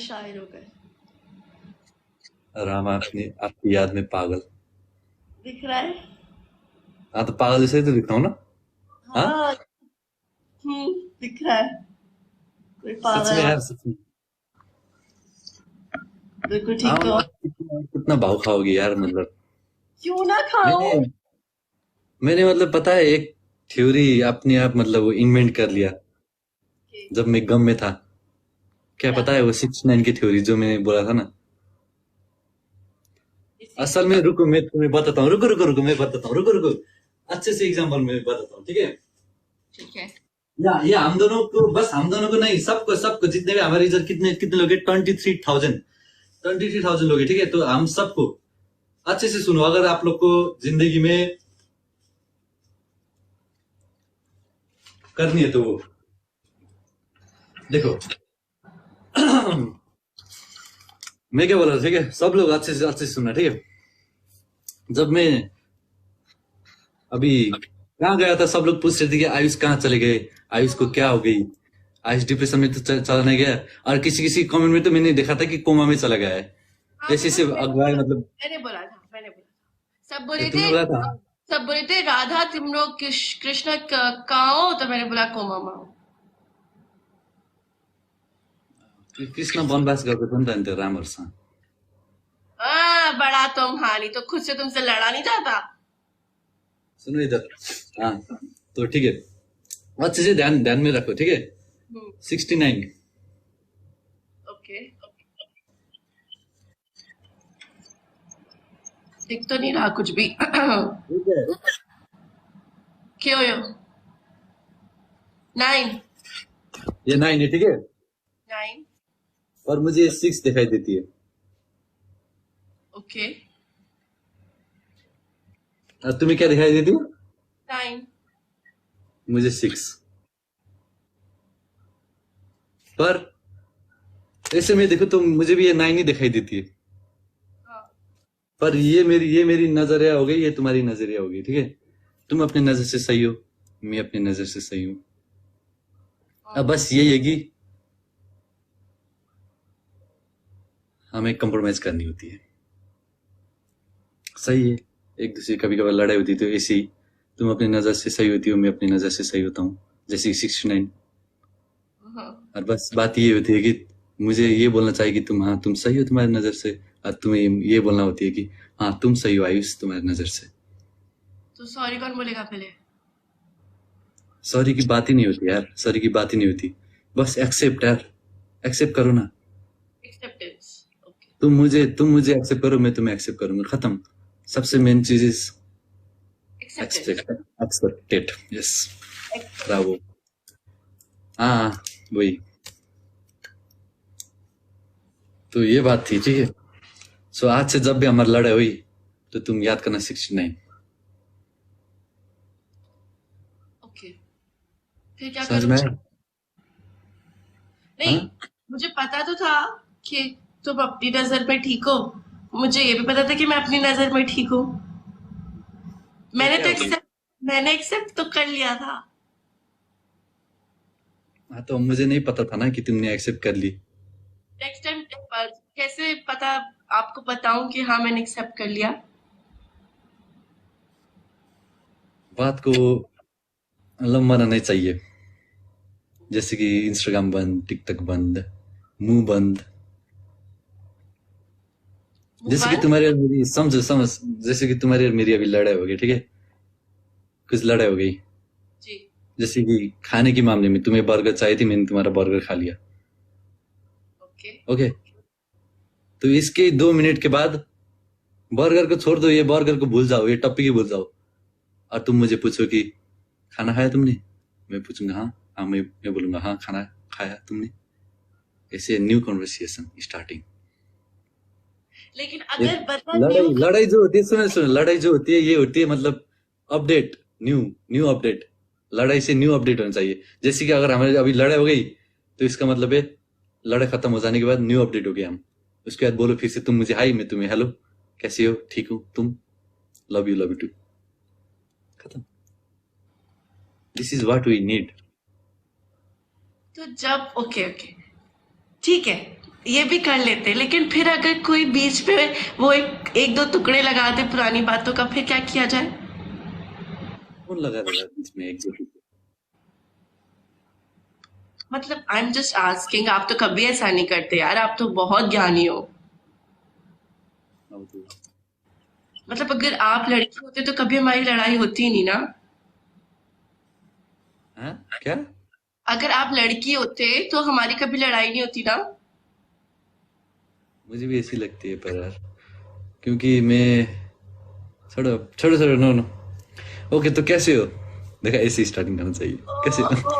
शायर हो गए। रामा अपनी आपकी याद में पागल। दिख रहा है? हाँ तो पागल जैसे ही तो दिखता हूँ ना। हाँ हाँ। दिख रहा है। कोई सच में पागल। यार, सच में। बिल्कुल हाँ ठीक तो। मतलब कितना कितना भाव खाओगी यार, मतलब। क्यों ना खाओ? मैंने मैंने मतलब पता है, एक थ्योरी अपने आप मतलब वो इन्वेंट कर लिया जब मैं गम में था। क्या क्या? पता है वो 69 की थ्योरी जो मैंने बोला था ना। इसी असल में रुको, मैं तुम्हें बताता हूँ, रुको रुको रुको, मैं बताता हूँ, रुको रुको। अच्छे से एग्जाम्पल मैं बताता हूँ, ठीक है। ठीक है। या ये हम दोनों को, बस हम दोनों को नहीं, सबको सबको, जितने भी हमारे इधर कितने कितने लोग हैं, 23,000 लोग हैं, ठीक है। तो हम सबको अच्छे से सुनो, अगर आप लोग को जिंदगी में करनी है तो वो देखो। मैं क्या बोल रहा था, ठीक है, सब लोग अच्छे से सुनना, ठीक है। जब मैं अभी कहाँ गया था, सब लोग पूछ रहे थे कि आयुष कहाँ चले गए, आयुष को क्या हो गई, आयुष डिप्रेशन में तो चला नहीं गया। और किसी किसी कमेंट में तो मैंने देखा था कि कोमा में चला गया है। हाँ ऐसे ऐसे अगुवाए मतलब। मैंने बोला था। सब बोले तुमने थे। बोला था सब बोले थे राधा तुम लोग कृष्ण कहाँ हो, तो मैंने बोला कोमा में हूँ। कि कृष्ण वनवास गएको थियो नि त अनि त्यो रामहरूसँग। बड़ा तुम हानि तो खुद से तुमसे लड़ा नहीं जाता। सुनो इधर। हाँ तो ठीक है, अच्छे से ध्यान ध्यान में रखो, ठीक है। हम्म। 69। ओके। दिख तो नहीं रहा कुछ भी। ठीक है, क्यों यो? 9। ये 9 है, ठीक है। 9। और मुझे ये 6 दिखाई देती है। ओके। और तुम्हें क्या दिखाई देती है? 9। मुझे 6। पर ऐसे में देखो तो मुझे भी ये 9 ही दिखाई देती है। हाँ। पर ये मेरी नजरिया हो गई, ये तुम्हारी नजरिया होगी, ठीक है। तुम अपनी नजर से सही हो, मैं अपनी नजर से सही हूँ। अब बस यही है कि हमें कंप्रोमाइज करनी होती है। सही है। एक दूसरे कभी कभार लड़ाई होती है तो ऐसे ही, तुम अपनी नजर से सही होती हो, मैं अपनी नजर से सही होता हूँ, जैसे 69। हाँ। और बस बात ये होती है कि मुझे ये बोलना चाहिए कि तुम, हाँ तुम सही हो तुम्हारी नजर से, और तुम्हें ये बोलना होती है कि हाँ तुम सही हो आयुष तुम्हारी नजर से। तो सॉरी कौन बोलेगा पहले? सॉरी की बात ही नहीं होती यार, सॉरी की बात ही नहीं होती। बस एक्सेप्ट यार, एक्सेप्ट करो ना। एक्सेप्टेंस। ओके। तुम मुझे एक्सेप्ट करो, मैं तुम्हें एक्सेप्ट करूंगा, खत्म। सबसे मेन चीज is acceptance. Expect, accepted, yes. Bravo. हाँ वही। तो ये बात थी, ठीक है। सो आज से जब भी हमारी लड़ाई हुई तो तुम याद करना 69। ओके। फिर क्या समझ करूं? में आया? नहीं। हाँ मुझे पता तो था कि तुम अपनी नजर में ठीक हो। मुझे ये भी पता था कि मैं अपनी नजर में ठीक हूँ। तो मैंने क्या तो हो गई? एक्सेप्ट मैंने एक्सेप्ट तो कर लिया था। हाँ तो मुझे नहीं पता था ना कि तुमने एक्सेप्ट कर ली। नेक्स्ट टाइम कैसे पता आपको बताऊं कि हाँ मैंने एक्सेप्ट कर लिया? बात को लंबाना नहीं चाहिए, जैसे कि इंस्टाग्राम बंद, टिकटॉक बंद, मुंह बंद। मुंह जैसे कि बंद। तुम्हारी और मेरी, समझो समझ, जैसे कि तुम्हारी और मेरी अभी लड़ाई हो गई, ठीक है। कुछ लड़ाई हो गई, जी। जैसे कि खाने के मामले में तुम्हें बर्गर चाहिए थी, मैंने तुम्हारा बर्गर खा लिया। ओके। ओके। तो इसके 2 मिनट के बाद बर्गर को छोड़ दो, ये बर्गर को भूल जाओ, ये टप्पी की भूल जाओ। और तुम मुझे पूछो कि खाना खाया तुमने, मैं पूछूंगा हाँ। हाँ मैं बोलूंगा हाँ खाना खाया तुमने। ऐसे न्यू कॉन्वर्सेशन स्टार्टिंग। लेकिन ये अगर बंदा न्यू। लड़ाई लड़ाई जो होती है, सुनो सुनो, लड़ाई जो होती है ये होती है मतलब अपडेट, न्यू न्यू अपडेट। लड़ाई से न्यू अपडेट होना चाहिए। जैसे कि अगर हमारी अभी लड़ाई हो गई तो इसका मतलब है लड़ाई खत्म हो जाने के बाद न्यू अपडेट हो गया हम। उसके बाद बोलो फिर से, तुम मुझे हाई, मैं तुम्हें हेलो, कैसी हो, ठीक हूँ, तुम, लव यू टू, खत्म। This is what we need. तो जब ओके ओके ठीक है। ये भी कर लेते, लेकिन फिर अगर कोई बीच में वो एक दो टुकड़े लगा दे पुरानी बातों का, फिर क्या किया जाए? कौन लगा रहेगा बीच में एक जगह मतलब आई एम जस्ट आस्किंग, आप तो कभी ऐसा नहीं करते यार, आप तो बहुत ज्ञानी हो। पे? मतलब अगर आप लड़की होते तो कभी हमारी लड़ाई होती ही नहीं ना। हाँ क्या? अगर आप लड़की होते तो हमारी कभी लड़ाई नहीं होती ना। मुझे भी ऐसी लगती है पर यार, क्योंकि मैं छोड़ो छोड़ो छोड़ो, नो नो। ओके तो कैसे हो? देखा, ऐसे स्टार्टिंग करना चाहिए। कैसे हो?